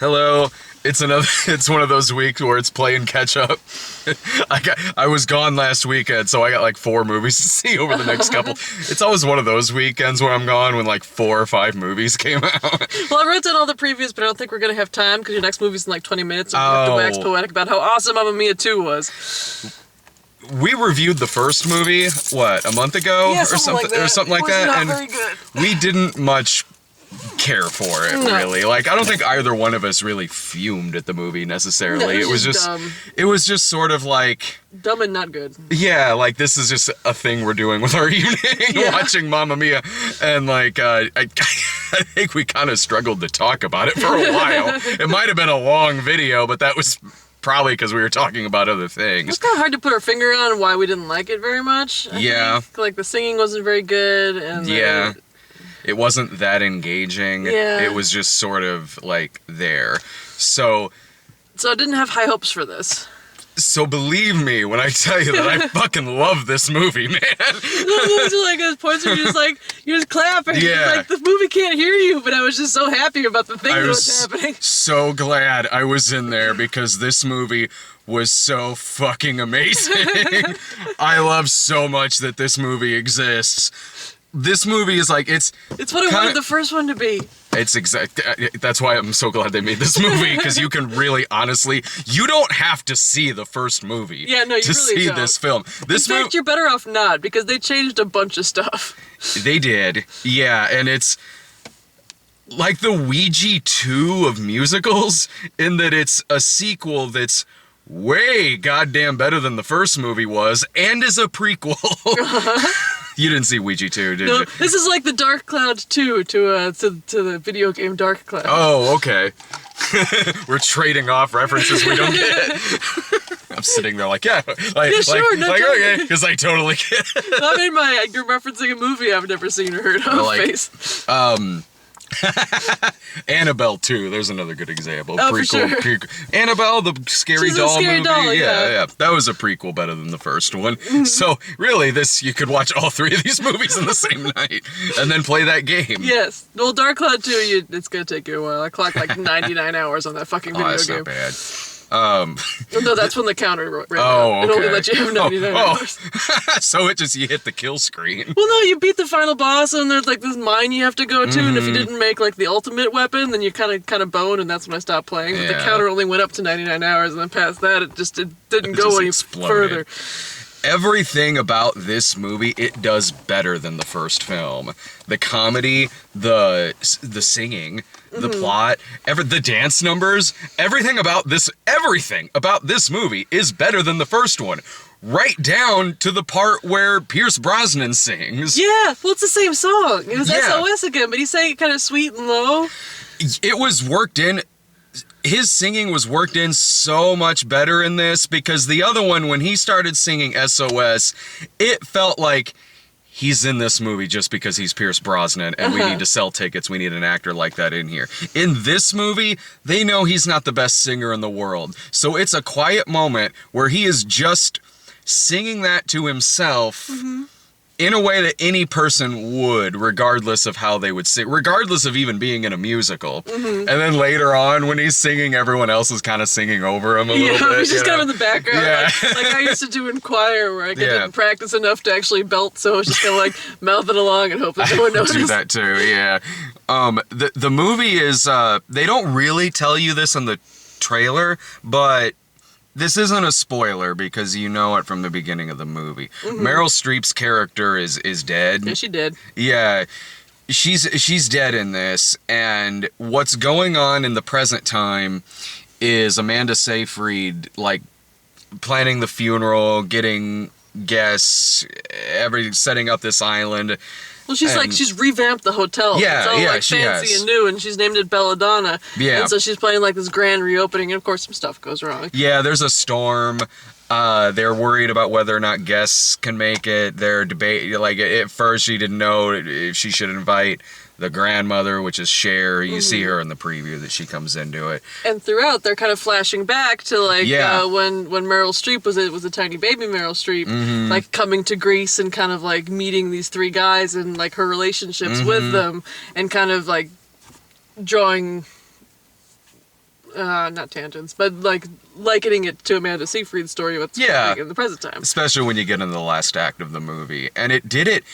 Hello. It's one of those weeks where it's playing catch up. I was gone last weekend, so I got like 4 movies to see over the next couple. It's always one of those weekends where I'm gone when like 4 or 5 movies came out. Well, I wrote down all the previews, but I don't think we're gonna have time because your next movie's in like 20 minutes, and we have to wax poetic about how awesome Mamma Mia 2 was. We reviewed the first movie, what, a month ago? Yeah, or something like that. Not And very good. we didn't much care for it, really. Like, I don't think either one of us really fumed at the movie necessarily. No, it was just dumb. It was just sort of like, Dumb and not good. yeah, like this is just a thing we're doing with our evening, watching Mamma Mia, and like I think we kind of struggled to talk about it for a while. It might have been a long video, but that was probably because we were talking about other things. It's kind of hard to put our finger on why we didn't like it very much. I think. Like the singing wasn't very good, and it wasn't that engaging. Yeah. It was just sort of like there. So I didn't have high hopes for this. So believe me when I tell you that I fucking love this movie, man. Those are like those points where you just clap and you're like, the movie can't hear you, but I was just so happy about the thing that was happening. So glad I was in there because this movie was so fucking amazing. I love so much that this movie exists. This movie is like, it's what I wanted the first one to be. It's that's why I'm so glad they made this movie, because you can really, honestly, you don't have to see the first movie to really see don't. this film. In fact, you're better off not, because they changed a bunch of stuff. They did, yeah, and it's like the Ouija 2 of musicals, in that it's a sequel that's way goddamn better than the first movie was, and is a prequel. You didn't see Ouija 2, did you? This is like the Dark Cloud 2 to the video game Dark Cloud. Oh, okay. We're trading off references we don't get. I'm sitting there like, sure, okay, because I totally get it. I mean, you're referencing a movie I've never seen or heard of. Face. Annabelle 2, there's another good example. Oh, for sure. Annabelle, the scary doll movie. Doll, yeah. That was a prequel better than the first one. So really, you could watch all 3 of these movies in the same night and then play that game. Yes. Well, Dark Cloud 2, it's gonna take you a while. I clocked like 99 hours on that fucking video that's game. Not bad. No, that's when the counter ran out. Okay. It only let you have 99 hours. So you hit the kill screen. Well, no, you beat the final boss, and there's like this mine you have to go to, and if you didn't make like the ultimate weapon, then you kind of boned, and that's when I stopped playing. But the counter only went up to 99 hours, and then past that, it didn't go any further. Everything about this movie, it does better than the first film. The comedy, the singing, the plot, the dance numbers, everything about this movie is better than the first one. Right down to the part where Pierce Brosnan sings. Yeah, well, it's the same song. It was SOS again, but he sang it kind of sweet and low. It was worked in. His singing was worked in so much better in this, because the other one, when he started singing SOS, it felt like he's in this movie just because he's Pierce Brosnan and we need to sell tickets. We need an actor like that in here. In this movie, they know he's not the best singer in the world. So it's a quiet moment where he is just singing that to himself in a way that any person would, regardless of how they would sing, regardless of even being in a musical. And then later on, when he's singing, everyone else is kind of singing over him a little bit. He's just kind of in the background. Yeah. Like I used to do in choir, where I didn't practice enough to actually belt, so I was just kind of like mouthing along and hope that no one noticed. I do that too, yeah. The movie is, they don't really tell you this in the trailer, but this isn't a spoiler because you know it from the beginning of the movie. Meryl Streep's character is dead. Yeah, she did. Yeah, she's dead in this, and what's going on in the present time is Amanda Seyfried, like, planning the funeral, getting guests, setting up this island. Well, she's revamped the hotel. Yeah, it's all like she fancy has. and new, and she's named it Belladonna. Yeah. And so she's planning like this grand reopening, and of course some stuff goes wrong. Yeah, there's a storm. They're worried about whether or not guests can make it. They're debating, like, at first she didn't know if she should invite the grandmother, which is Cher. You see her in the preview that she comes into it. And throughout, they're kind of flashing back to like when Meryl Streep was a tiny baby Meryl Streep, like coming to Greece and kind of like meeting these 3 guys and like her relationships with them, and kind of like drawing not tangents, but like likening it to Amanda Seyfried's story what's happening in the present time. Especially when you get into the last act of the movie. And it did it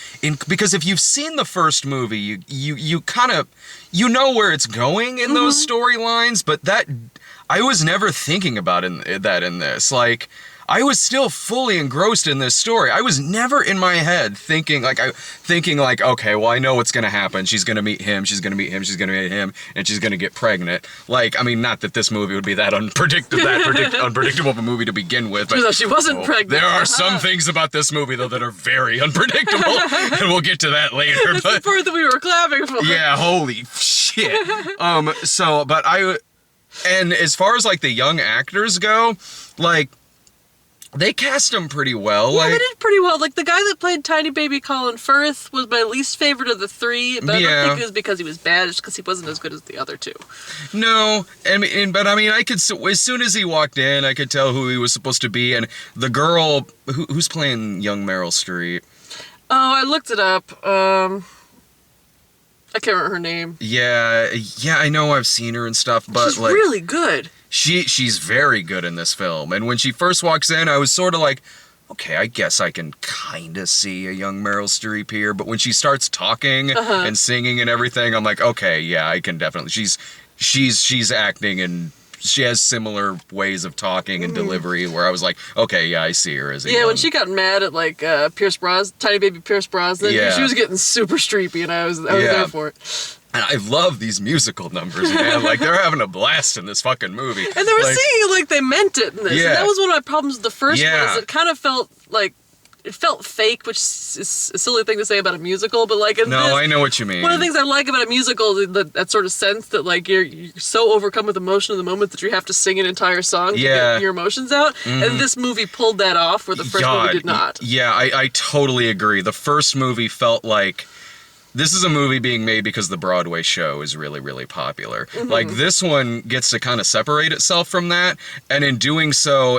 because if you've seen the first movie, you kind of, you know where it's going in those storylines, but that, I was never thinking about that in this. Like, I was still fully engrossed in this story. I was never in my head thinking like, okay, well, I know what's gonna happen. She's gonna meet him. She's gonna meet him. She's gonna meet him, and she's gonna get pregnant. Like, I mean, not that this movie would be that unpredictable of a movie to begin with. But she wasn't pregnant. There are some things about this movie though that are very unpredictable, and we'll get to that later. That's the part that we were clapping for. Yeah, holy shit. And as far as like the young actors go, like, they cast him pretty well. Yeah, like, they did pretty well. Like, the guy that played Tiny Baby Colin Firth was my least favorite of the three, but I don't think it was because he was bad, it's because he wasn't as good as the other two. No, but I mean, I could, as soon as he walked in, I could tell who he was supposed to be, and the girl, who's playing young Meryl Streep? Oh, I looked it up. I can't remember her name. Yeah, I know I've seen her and stuff, but she's really good. She's very good in this film, and when she first walks in, I was sort of like, okay, I guess I can kind of see a young Meryl Streep here, but when she starts talking and singing and everything, I'm like, okay, yeah, I can definitely, she's acting, and she has similar ways of talking and delivery where I was like, okay, yeah, I see her as a when she got mad at like Tiny Baby Pierce Brosnan, she was getting super streepy, and I was there for it. And I love these musical numbers, man. Like, they're having a blast in this fucking movie. And they were singing like they meant it in this. Yeah. And that was one of my problems with the first one, is it kind of felt like, it felt fake, which is a silly thing to say about a musical, but like in this, I know what you mean. One of the things I like about a musical is that sort of sense that like you're so overcome with emotion in the moment that you have to sing an entire song to get your emotions out. And this movie pulled that off, where the first movie did not. Yeah, I totally agree. The first movie felt like, this is a movie being made because the Broadway show is really, really popular. Like, this one gets to kind of separate itself from that, and in doing so,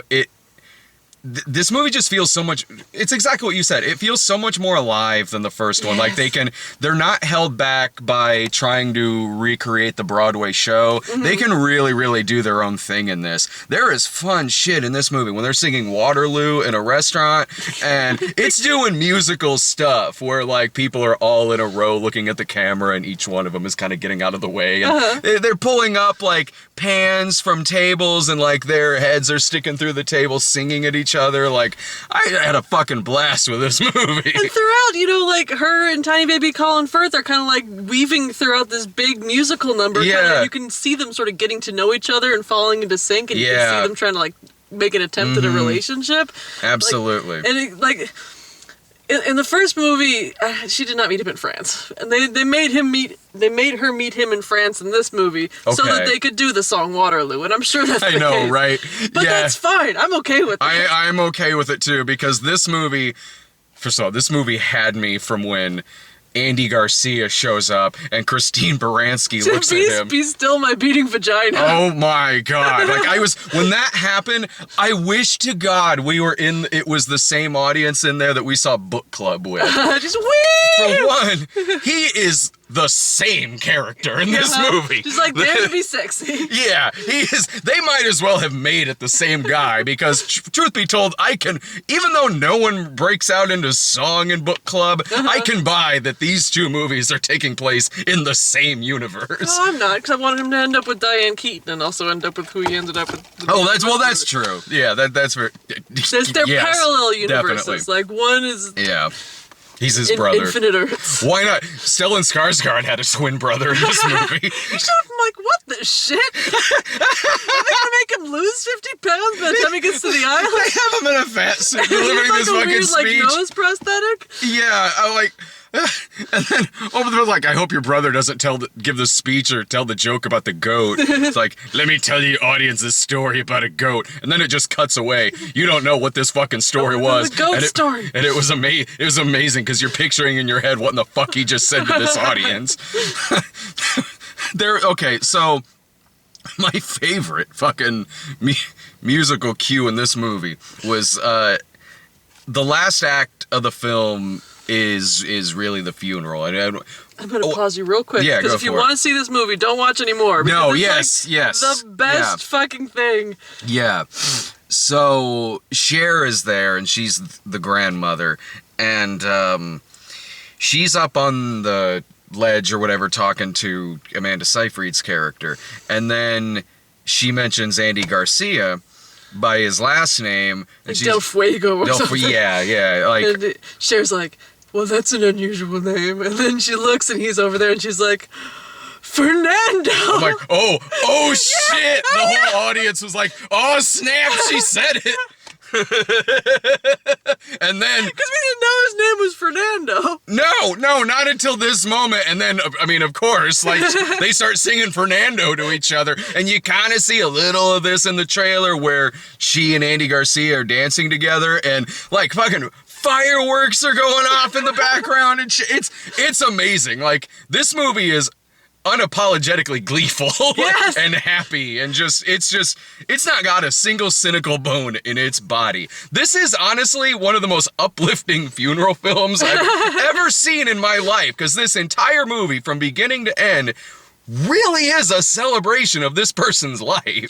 this movie just feels so much, it's exactly what you said. It feels so much more alive than the first one. Like, they're not held back by trying to recreate the Broadway show. They can really, really do their own thing in this. There is fun shit in this movie when they're singing Waterloo in a restaurant, and it's doing musical stuff where like people are all in a row looking at the camera, and each one of them is kind of getting out of the way. And they're pulling up like pans from tables, and like their heads are sticking through the table singing at each other. Like, I had a fucking blast with this movie. And throughout, like, her and Tiny Baby Colin Firth are kind of like weaving throughout this big musical number. Yeah. You can see them sort of getting to know each other and falling into sync, and you can see them trying to like make an attempt at a relationship. Absolutely. Like, in the first movie, she did not meet him in France, and they made her meet him in France in this movie so that they could do the song Waterloo, and I'm sure that's the case. Right? But that's fine. I'm okay with it. I'm okay with it too, because this movie, first of all, this movie had me from when Andy Garcia shows up and Christine Baranski looks at him. Be still my beating vagina. Oh my God. Like, when that happened, I wish to God it was the same audience in there that we saw Book Club with. Just wee! For one, he is the same character in this movie. Just like there to be sexy. Yeah, he is. They might as well have made it the same guy, because truth be told, even though no one breaks out into song in Book Club, I can buy that these two movies are taking place in the same universe. No, I'm not, because I wanted him to end up with Diane Keaton and also end up with who he ended up with. That's true. Yeah, that's very. They're parallel universes. Definitely. Like, one is. Yeah. He's his brother. Infinite Earths. Why not? Stellan Skarsgård had a twin brother in this movie. I'm like, what the shit? Are they gonna make him lose 50 pounds by the time he gets to the island? They have him in a fat suit delivering this fucking weird, speech. Like, nose prosthetic? Yeah, and then over there, like, I hope your brother doesn't give the speech or tell the joke about the goat. It's like, let me tell the audience this story about a goat, and then it just cuts away. You don't know what this fucking story was. The goat story. And it was amazing because you're picturing in your head what in the fuck he just said to this audience. Okay, so my favorite fucking musical cue in this movie was the last act of the film. is really the funeral. And I'm gonna pause you real quick yeah, because if you want to see this movie, don't watch anymore. No, it's yes. The best fucking thing. Yeah. So Cher is there, and she's the grandmother, and she's up on the ledge or whatever talking to Amanda Seyfried's character, and then she mentions Andy Garcia by his last name, and like Del Fuego or something. Yeah, like and Cher's like, well, that's an unusual name, and then she looks and he's over there and she's like, Fernando. I'm like, oh shit! The whole audience was like, oh snap! She said it. And then, because we didn't know his name was Fernando. No, not until this moment. And then, I mean, of course, like they start singing Fernando to each other, and you kind of see a little of this in the trailer where she and Andy Garcia are dancing together, and like fucking fireworks are going off in the background, and it's amazing. Like this movie is unapologetically gleeful yes. and happy, and it's not got a single cynical bone in its body. This is honestly one of the most uplifting funeral films I've ever seen in my life, because this entire movie from beginning to end really is a celebration of this person's life.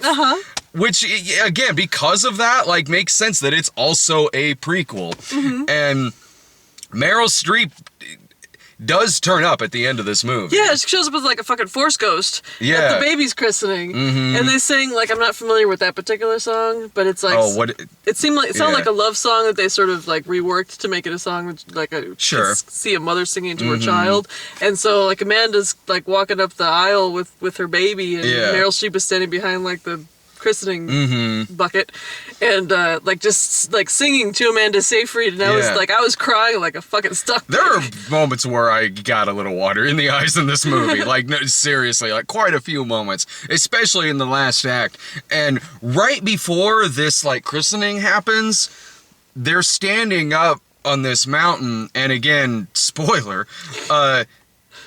Which, again, because of that, like, makes sense that it's also a prequel. And Meryl Streep does turn up at the end of this movie. Yeah, she shows up as like a fucking Force ghost at the baby's christening, and they sing like, I'm not familiar with that particular song, but it's like it sounded like a love song that they sort of like reworked to make it a song like a see a mother singing to her child, and so like Amanda's like walking up the aisle with her baby, and Meryl Streep is standing behind like the christening bucket, and like just like singing to Amanda Seyfried, and I was crying like a fucking stuck pig. There are moments where I got a little water in the eyes in this movie, like no, seriously, like quite a few moments, especially in the last act. And right before this like christening happens, they're standing up on this mountain, and again, spoiler,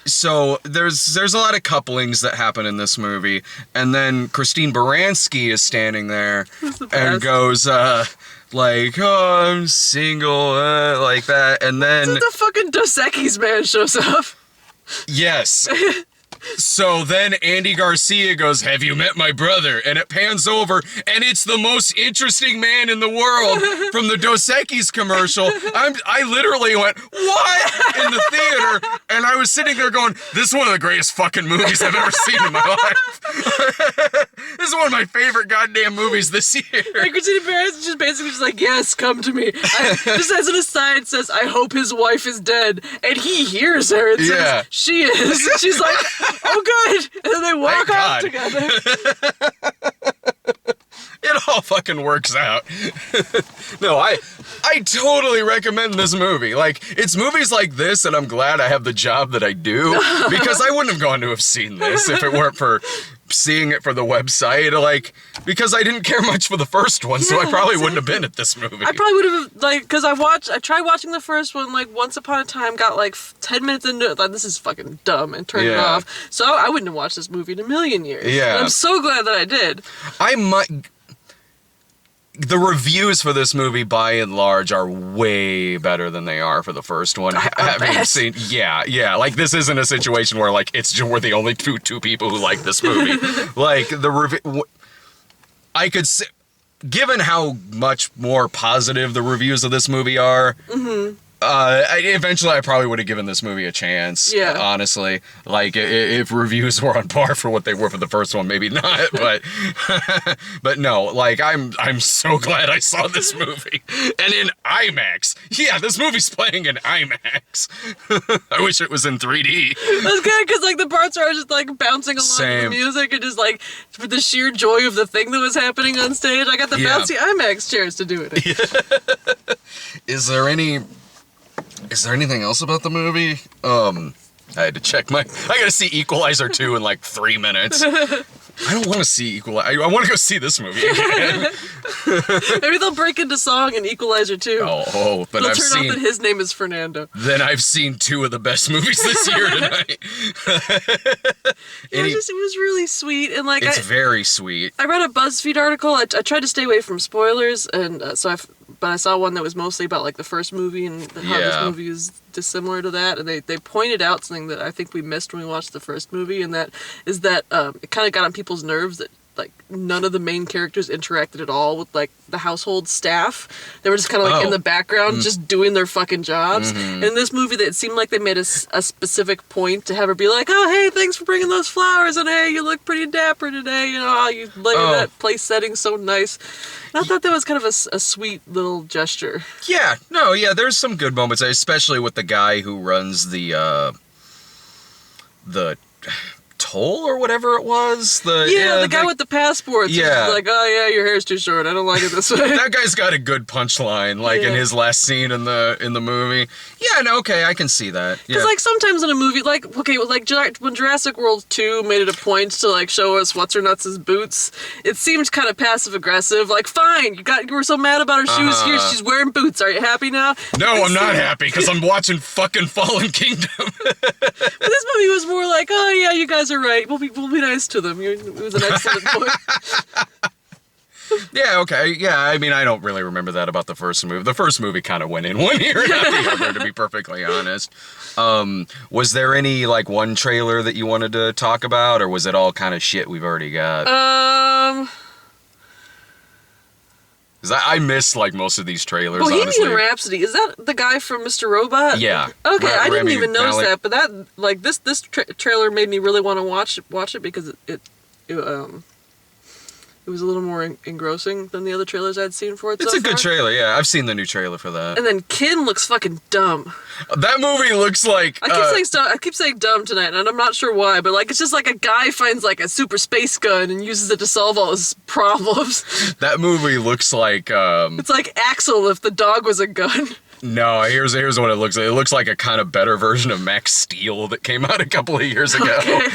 so there's a lot of couplings that happen in this movie, and then Christine Baranski is standing there and goes like, oh, I'm single, like that, and then the fucking Dos Equis man shows up. Yes. So then Andy Garcia goes, have you met my brother? And it pans over, and it's the most interesting man in the world from the Dos Equis commercial. I literally went, what? In the theater, and I was sitting there going, this is one of the greatest fucking movies I've ever seen in my life. This is one of my favorite goddamn movies this year. And Christina Perez is just basically just like, yes, come to me. Just as an aside, says, I hope his wife is dead. And he hears her and says, she is. And she's like, oh, good. And then they walk off together. It all fucking works out. No, I totally recommend this movie. Like, it's movies like this that I'm glad I have the job that I do, because I wouldn't have gone to have seen this if it weren't for seeing it for the website, like, because I didn't care much for the first one, so I probably wouldn't have been at this movie. I probably would have, like, because I tried watching the first one, like, once upon a time, got, like, 10 minutes into it, like, this is fucking dumb, and turned it off. So I wouldn't have watched this movie in a million years. Yeah. And I'm so glad that I did. The reviews for this movie, by and large, are way better than they are for the first one. Having seen, like, this isn't a situation where, like, we're the only two people who like this movie. Like, the review, I could say, given how much more positive the reviews of this movie are, eventually I probably would have given this movie a chance. Yeah. Honestly, like, if reviews were on par for what they were for the first one, maybe not. But, but no, like, I'm so glad I saw this movie, and in IMAX. Yeah, this movie's playing in IMAX. I wish it was in 3D. That's good, because like the parts where I was just like bouncing along with the music, and just like for the sheer joy of the thing that was happening on stage, I got the bouncy IMAX chairs to do it. Yeah. Is there anything else about the movie? I had to check I gotta see Equalizer 2 in like 3 minutes. I don't want to see Equalizer. I want to go see this movie again. Maybe they'll break into song in Equalizer 2. Oh, but I've seen... out that his name is Fernando. Then I've seen 2 of the best movies this year tonight. It was really sweet, and like it's very sweet. I read a BuzzFeed article. I tried to stay away from spoilers, and so but I saw one that was mostly about like the first movie and how this movie is dissimilar to that, and they pointed out something that I think we missed when we watched the first movie, and that is that it kind of got on people's nerves that like none of the main characters interacted at all with like the household staff. They were just kind of like in the background just doing their fucking jobs. And in this movie, it seemed like they made a specific point to have her be like, oh hey, thanks for bringing those flowers, and hey, you look pretty dapper today, you know, you look at that place setting so nice. And I thought that was kind of a sweet little gesture. Yeah, no, yeah, there's some good moments, especially with the guy who runs the toll or whatever it was. The guy with the passports. Yeah. He's like, oh yeah, your hair's too short. I don't like it this way. That guy's got a good punchline, like in his last scene in the movie. Yeah, no, okay, I can see that. Because like sometimes in a movie, like when Jurassic World 2 made it a point to like show us what's her nuts' boots, it seemed kind of passive aggressive. Like, fine, you were so mad about her shoes. Here, she's wearing boots. Are you happy now? No, I'm not happy because I'm watching fucking Fallen Kingdom. But this movie was more like, oh yeah, you guys are right. We'll be nice to them. It was an excellent point. Yeah, okay. Yeah, I mean, I don't really remember that about the first movie. The first movie kind of went in one ear and out the other, to be perfectly honest. Was there any, like, one trailer that you wanted to talk about, or was it all kind of shit we've already got? 'Cause I miss, like, most of these trailers, Bohemian honestly. Rhapsody, is that the guy from Mr. Robot? Yeah. Okay, I didn't Rami even notice Malek. that, but that, like, this trailer made me really want to watch it because it was a little more engrossing than the other trailers I'd seen for it It's so a good far. trailer, yeah. I've seen the new trailer for that. And then Kin looks fucking dumb. That movie looks like... I keep saying dumb tonight, and I'm not sure why, but like it's just like a guy finds like a super space gun and uses it to solve all his problems. That movie looks like... It's like Axel if the dog was a gun. No, here's what it looks like. It looks like a kind of better version of Max Steel that came out a couple of years ago. Okay.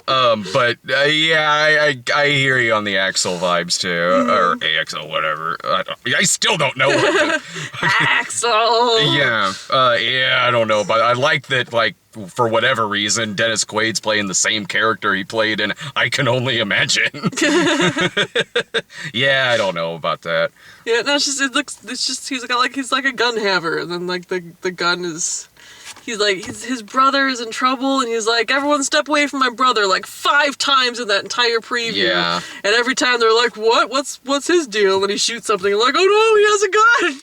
But yeah, I hear you on the Axel vibes too, or AXL, whatever. I still don't know what Axel. Yeah, I don't know, but I like that, like, for whatever reason, Dennis Quaid's playing the same character he played in I Can Only Imagine. Yeah, I don't know about that. Yeah, no, he's like a gun haver, and then like the gun is, he's like his brother is in trouble, and he's like, everyone step away from my brother, like 5 times in that entire preview. Yeah. And every time they're like, what's his deal? And he shoots something, and like, oh no, he has a gun.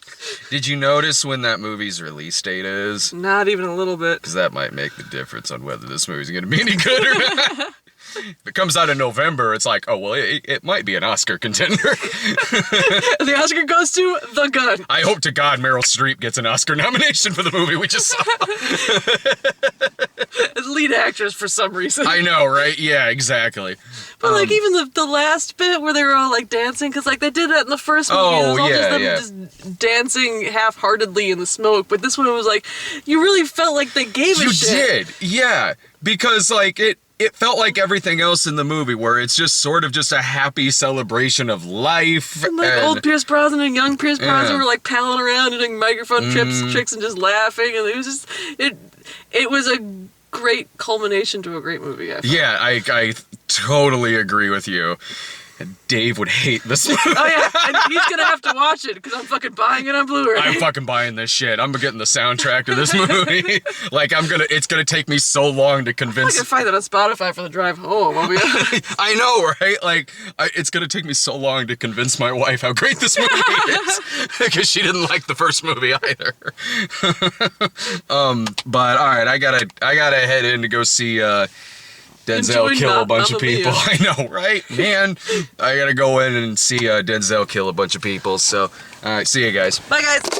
Did you notice when that movie's release date is? Not even a little bit. Because that might make the difference on whether this movie's going to be any good or not. If it comes out in November, it's like, oh, well, it might be an Oscar contender. The Oscar goes to The Gun. I hope to God Meryl Streep gets an Oscar nomination for the movie we just saw. As lead actress for some reason. I know, right? Yeah, exactly. But like even the last bit where they were all like dancing, because like they did that in the first movie. Oh, it was all yeah, just them just dancing half-heartedly in the smoke. But this one was like, you really felt like they gave a shit. You did, yeah. Because like it felt like everything else in the movie, where it's just sort of just a happy celebration of life. And like old Pierce Brosnan and young Pierce Brosnan Yeah. were like palling around and doing microphone tricks and just laughing, and it was just it was a great culmination to a great movie. I felt. Yeah, I totally agree with you. And Dave would hate this movie. Oh yeah, and he's gonna have to watch it because I'm fucking buying it on Blu-ray. I'm fucking buying this shit. I'm getting the soundtrack to this movie. Like it's gonna take me so long to I convince. can find that on Spotify for the drive home. I'll be I know, right? Like, it's gonna take me so long to convince my wife how great this movie is, because she didn't like the first movie either. But all right, I gotta head in to go see Denzel Enjoy kill a bunch of Mamma people. Mia. I know, right? Man, I gotta go in and see Denzel kill a bunch of people. So, all right, see you guys. Bye guys.